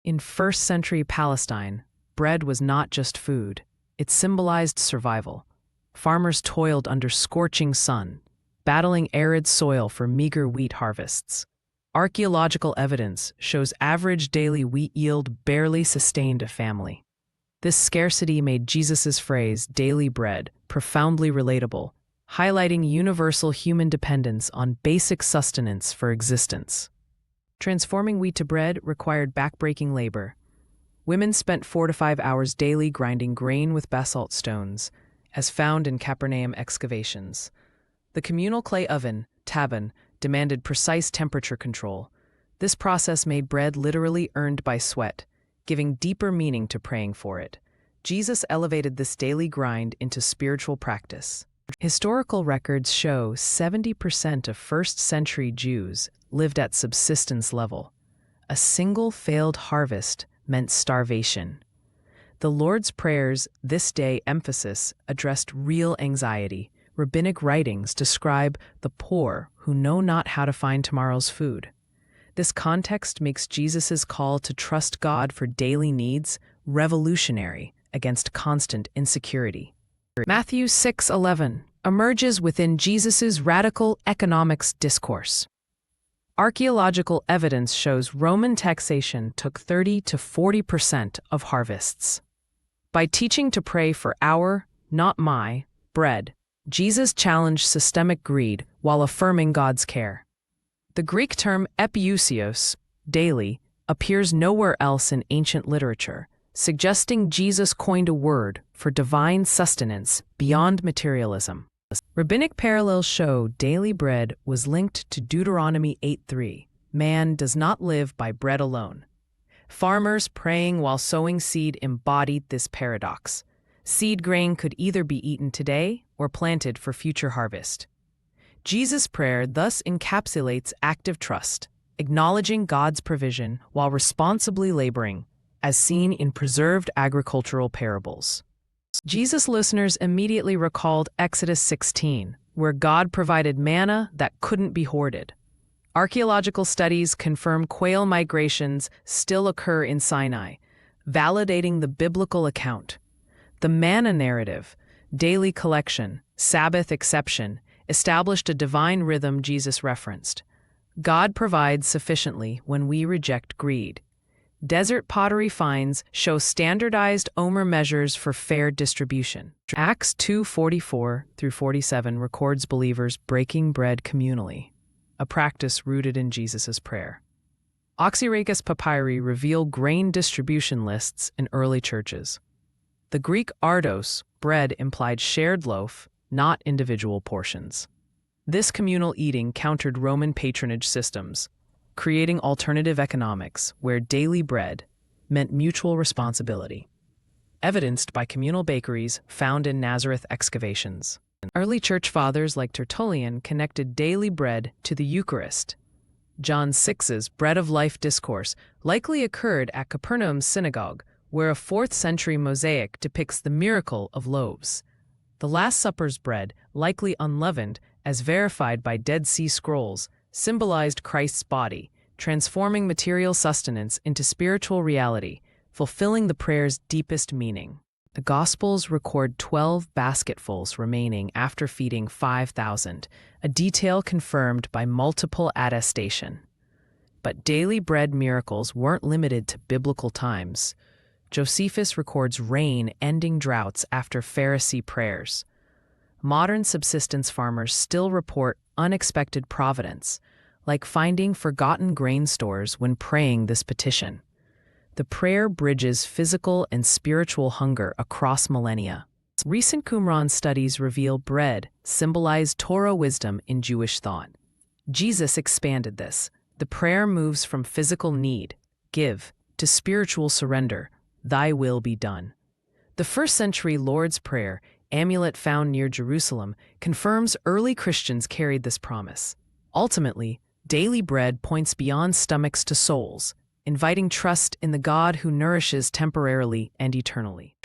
In first-century Palestine, bread was not just food. It symbolized survival. Farmers toiled under scorching sun, battling arid soil for meager wheat harvests. Archaeological evidence shows average daily wheat yield barely sustained a family. This scarcity made Jesus' phrase, daily bread, profoundly relatable, highlighting universal human dependence on basic sustenance for existence. Transforming wheat to bread required backbreaking labor. Women spent 4 to 5 hours daily grinding grain with basalt stones, as found in Capernaum excavations. The communal clay oven, taban, demanded precise temperature control. This process made bread literally earned by sweat, giving deeper meaning to praying for it. Jesus elevated this daily grind into spiritual practice. Historical records show 70% of first-century Jews lived at subsistence level. A single failed harvest meant starvation. The Lord's Prayer's this day emphasis addressed real anxiety. Rabbinic writings describe the poor who know not how to find tomorrow's food. This context makes Jesus' call to trust God for daily needs revolutionary against constant insecurity. Matthew 6:11 emerges within Jesus' radical economics discourse. Archaeological evidence shows Roman taxation took 30 to 40% of harvests. By teaching to pray for our, not my, bread, Jesus challenged systemic greed while affirming God's care. The Greek term epiousios, daily, appears nowhere else in ancient literature, suggesting Jesus coined a word for divine sustenance beyond materialism. Rabbinic parallels show daily bread was linked to Deuteronomy 8:3. Man does not live by bread alone. Farmers praying while sowing seed embodied this paradox. Seed grain could either be eaten today or planted for future harvest. Jesus' prayer thus encapsulates active trust, acknowledging God's provision while responsibly laboring, as seen in preserved agricultural parables. Jesus' listeners immediately recalled Exodus 16, where God provided manna that couldn't be hoarded. Archaeological studies confirm quail migrations still occur in Sinai, validating the biblical account. The manna narrative, daily collection, Sabbath exception, established a divine rhythm Jesus referenced. God provides sufficiently when we reject greed. Desert pottery finds show standardized omer measures for fair distribution. Acts 2:44-47 records believers breaking bread communally, a practice rooted in Jesus' prayer. Oxyrhynchus papyri reveal grain distribution lists in early churches. The Greek ardos, bread, implied shared loaf, not individual portions. This communal eating countered Roman patronage systems, creating alternative economics where daily bread meant mutual responsibility, evidenced by communal bakeries found in Nazareth excavations. Early church fathers like Tertullian connected daily bread to the Eucharist. John 6's Bread of Life discourse likely occurred at Capernaum's synagogue, where a 4th-century mosaic depicts the miracle of loaves. The Last Supper's bread, likely unleavened, as verified by Dead Sea Scrolls, symbolized Christ's body, transforming material sustenance into spiritual reality, fulfilling the prayer's deepest meaning. The Gospels record 12 basketfuls remaining after feeding 5,000, a detail confirmed by multiple attestation. But daily bread miracles weren't limited to biblical times. Josephus records rain ending droughts after Pharisee prayers. Modern subsistence farmers still report unexpected providence, like finding forgotten grain stores when praying this petition. The prayer bridges physical and spiritual hunger across millennia. Recent Qumran studies reveal bread symbolized Torah wisdom in Jewish thought. Jesus expanded this. The prayer moves from physical need, give, to spiritual surrender, thy will be done. The first-century Lord's Prayer, amulet found near Jerusalem, confirms early Christians carried this promise. Ultimately, daily bread points beyond stomachs to souls, inviting trust in the God who nourishes temporarily and eternally.